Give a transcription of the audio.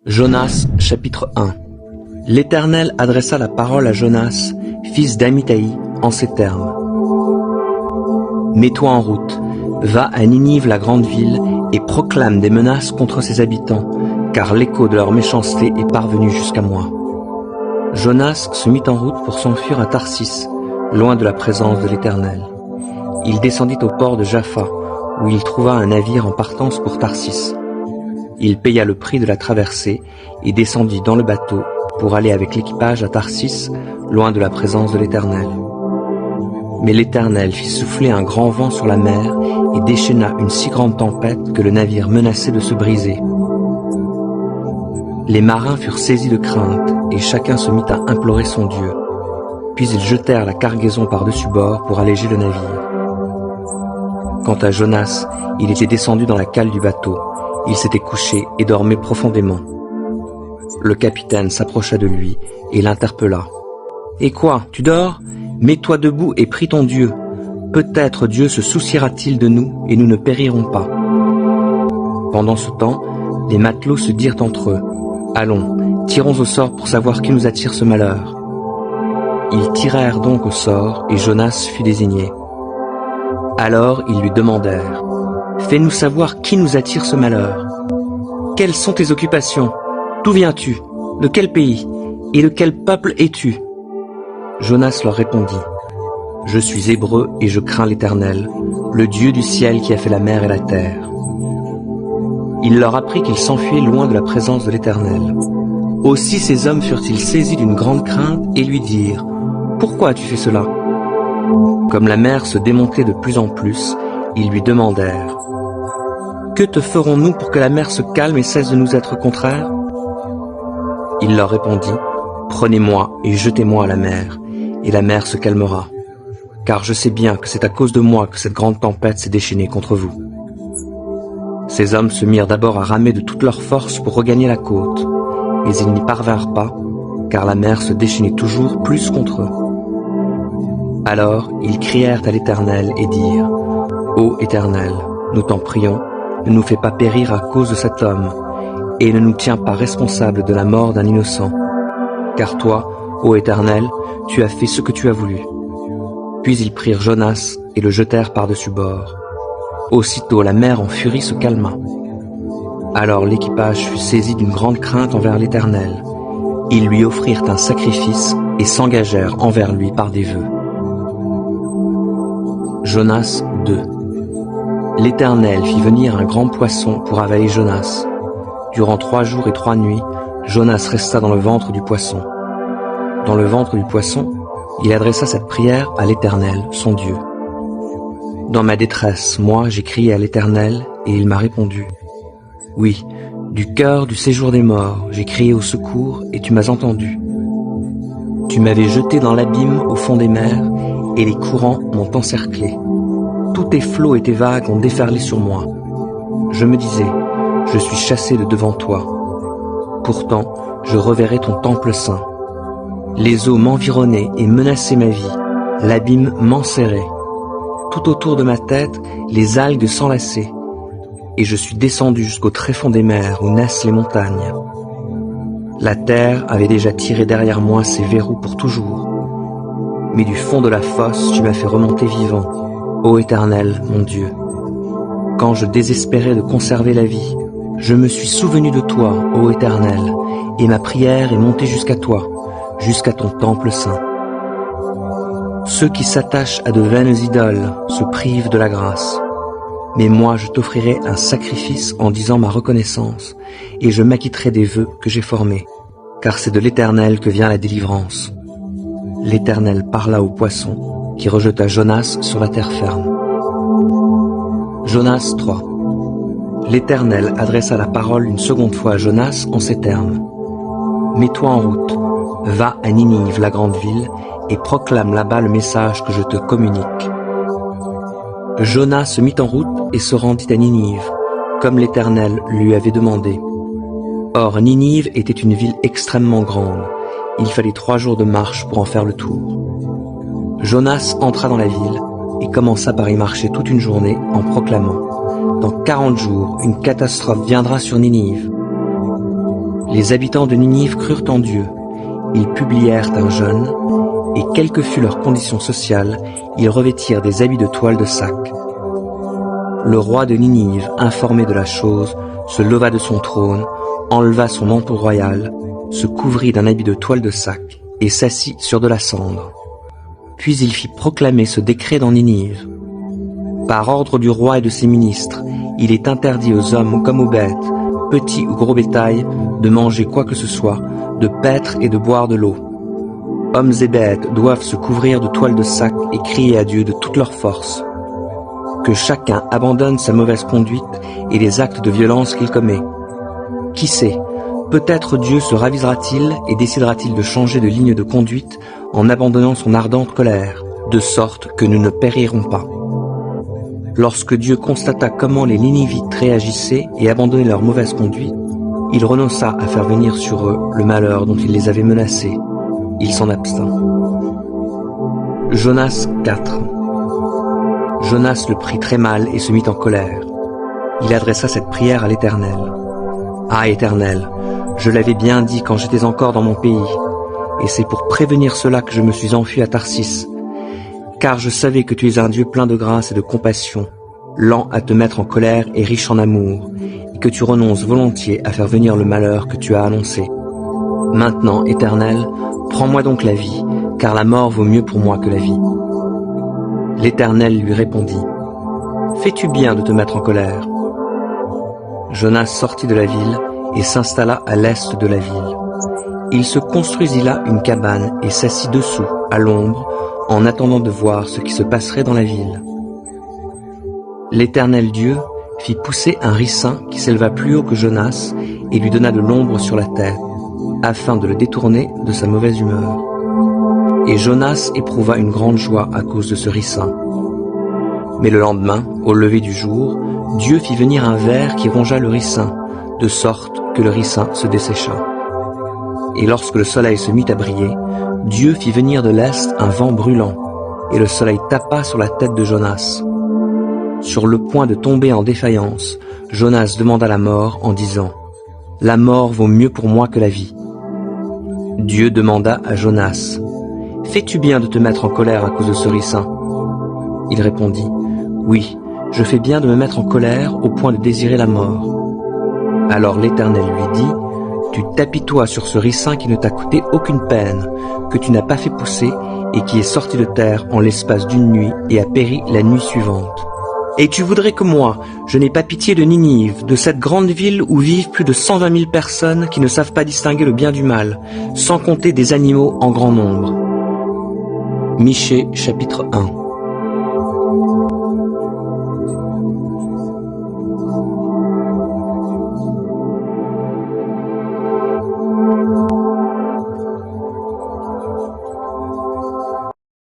Jonas, chapitre 1. L'Éternel adressa la parole à Jonas, fils d'Amittai, en ces termes. Mets-toi en route, va à Ninive la grande ville, et proclame des menaces contre ses habitants, car l'écho de leur méchanceté est parvenu jusqu'à moi. Jonas se mit en route pour s'enfuir à Tarsis, loin de la présence de l'Éternel. Il descendit au port de Jaffa, où il trouva un navire en partance pour Tarsis. Il paya le prix de la traversée et descendit dans le bateau pour aller avec l'équipage à Tarsis, loin de la présence de l'Éternel. Mais l'Éternel fit souffler un grand vent sur la mer et déchaîna une si grande tempête que le navire menaçait de se briser. Les marins furent saisis de crainte et chacun se mit à implorer son Dieu. Puis ils jetèrent la cargaison par-dessus bord pour alléger le navire. Quant à Jonas, il était descendu dans la cale du bateau. Il s'était couché et dormait profondément. Le capitaine s'approcha de lui et l'interpella. « Et quoi, tu dors? Mets-toi debout et prie ton Dieu. Peut-être Dieu se souciera-t-il de nous et nous ne périrons pas. » Pendant ce temps, les matelots se dirent entre eux. « Allons, tirons au sort pour savoir qui nous attire ce malheur. » Ils tirèrent donc au sort et Jonas fut désigné. Alors ils lui demandèrent. Fais-nous savoir qui nous attire ce malheur. Quelles sont tes occupations? D'où viens-tu? De quel pays? Et de quel peuple es-tu? Jonas leur répondit. Je suis hébreu et je crains l'Éternel, le Dieu du ciel qui a fait la mer et la terre. Il leur apprit qu'ils s'enfuyaient loin de la présence de l'Éternel. Aussi ces hommes furent-ils saisis d'une grande crainte et lui dirent. Pourquoi as-tu fait cela? Comme la mer se démontait de plus en plus, ils lui demandèrent. Que te ferons-nous pour que la mer se calme et cesse de nous être contraire? Il leur répondit, prenez-moi et jetez-moi à la mer, et la mer se calmera. Car je sais bien que c'est à cause de moi que cette grande tempête s'est déchaînée contre vous. Ces hommes se mirent d'abord à ramer de toute leur force pour regagner la côte, mais ils n'y parvinrent pas, car la mer se déchaînait toujours plus contre eux. Alors ils crièrent à l'Éternel et dirent, Ô Éternel, nous t'en prions, ne nous fais pas périr à cause de cet homme, et ne nous tiens pas responsables de la mort d'un innocent. Car toi, ô Éternel, tu as fait ce que tu as voulu. Puis ils prirent Jonas et le jetèrent par-dessus bord. Aussitôt la mer en furie se calma. Alors l'équipage fut saisi d'une grande crainte envers l'Éternel. Ils lui offrirent un sacrifice et s'engagèrent envers lui par des vœux. Jonas 2. L'Éternel fit venir un grand poisson pour avaler Jonas. Durant 3 jours et 3 nuits, Jonas resta dans le ventre du poisson. Dans le ventre du poisson, il adressa cette prière à l'Éternel, son Dieu. Dans ma détresse, moi, j'ai crié à l'Éternel, et il m'a répondu. Oui, du cœur du séjour des morts, j'ai crié au secours, et tu m'as entendu. Tu m'avais jeté dans l'abîme au fond des mers, et les courants m'ont encerclé. Tous tes flots et tes vagues ont déferlé sur moi. Je me disais, je suis chassé de devant toi. Pourtant, je reverrai ton temple saint. Les eaux m'environnaient et menaçaient ma vie. L'abîme m'enserrait. Tout autour de ma tête, les algues s'enlaçaient. Et je suis descendu jusqu'au tréfonds des mers où naissent les montagnes. La terre avait déjà tiré derrière moi ses verrous pour toujours. Mais du fond de la fosse, tu m'as fait remonter vivant. Ô Éternel, mon Dieu, quand je désespérais de conserver la vie, je me suis souvenu de toi, ô Éternel, et ma prière est montée jusqu'à toi, jusqu'à ton temple saint. Ceux qui s'attachent à de vaines idoles se privent de la grâce. Mais moi, je t'offrirai un sacrifice en disant ma reconnaissance, et je m'acquitterai des vœux que j'ai formés, car c'est de l'Éternel que vient la délivrance. L'Éternel parla au poisson, qui rejeta Jonas sur la terre ferme. Jonas 3. L'Éternel adressa la parole une seconde fois à Jonas en ces termes. Mets-toi en route, va à Ninive, la grande ville, et proclame là-bas le message que je te communique. Jonas se mit en route et se rendit à Ninive, comme l'Éternel lui avait demandé. Or Ninive était une ville extrêmement grande. Il fallait 3 jours de marche pour en faire le tour. Jonas entra dans la ville et commença par y marcher toute une journée en proclamant « Dans 40 jours, une catastrophe viendra sur Ninive. » Les habitants de Ninive crurent en Dieu. Ils publièrent un jeûne, et quelle que fût leur condition sociale, ils revêtirent des habits de toile de sac. Le roi de Ninive, informé de la chose, se leva de son trône, enleva son manteau royal, se couvrit d'un habit de toile de sac, et s'assit sur de la cendre. Puis il fit proclamer ce décret dans Ninive. Par ordre du roi et de ses ministres, il est interdit aux hommes comme aux bêtes, petits ou gros bétail, de manger quoi que ce soit, de paître et de boire de l'eau. Hommes et bêtes doivent se couvrir de toile de sac et crier à Dieu de toute leur force. Que chacun abandonne sa mauvaise conduite et les actes de violence qu'il commet. Qui sait, peut-être Dieu se ravisera-t-il et décidera-t-il de changer de ligne de conduite en abandonnant son ardente colère, de sorte que nous ne périrons pas. Lorsque Dieu constata comment les Ninivites réagissaient et abandonnaient leur mauvaise conduite, il renonça à faire venir sur eux le malheur dont il les avait menacés. Il s'en abstint. Jonas 4. Jonas le prit très mal et se mit en colère. Il adressa cette prière à l'Éternel. « Ah, Éternel, je l'avais bien dit quand j'étais encore dans mon pays, et c'est pour prévenir cela que je me suis enfui à Tarsis, car je savais que tu es un Dieu plein de grâce et de compassion, lent à te mettre en colère et riche en amour, et que tu renonces volontiers à faire venir le malheur que tu as annoncé. Maintenant, Éternel, prends-moi donc la vie, car la mort vaut mieux pour moi que la vie. » L'Éternel lui répondit, « Fais-tu bien de te mettre en colère ?» Jonas sortit de la ville et s'installa à l'est de la ville. Il se construisit là une cabane et s'assit dessous, à l'ombre, en attendant de voir ce qui se passerait dans la ville. L'Éternel Dieu fit pousser un ricin qui s'éleva plus haut que Jonas et lui donna de l'ombre sur la tête, afin de le détourner de sa mauvaise humeur. Et Jonas éprouva une grande joie à cause de ce ricin. Mais le lendemain, au lever du jour, Dieu fit venir un ver qui rongea le ricin, de sorte que le ricin se dessécha. Et lorsque le soleil se mit à briller, Dieu fit venir de l'est un vent brûlant, et le soleil tapa sur la tête de Jonas. Sur le point de tomber en défaillance, Jonas demanda la mort en disant « La mort vaut mieux pour moi que la vie. » Dieu demanda à Jonas « Fais-tu bien de te mettre en colère à cause de ce ricin ?» Il répondit « Oui, je fais bien de me mettre en colère au point de désirer la mort. » Alors l'Éternel lui dit « Tu t'apitoies sur ce ricin qui ne t'a coûté aucune peine, que tu n'as pas fait pousser et qui est sorti de terre en l'espace d'une nuit et a péri la nuit suivante. Et tu voudrais que moi, je n'ai pas pitié de Ninive, de cette grande ville où vivent plus de 120 000 personnes qui ne savent pas distinguer le bien du mal, sans compter des animaux en grand nombre. » Michée chapitre 1.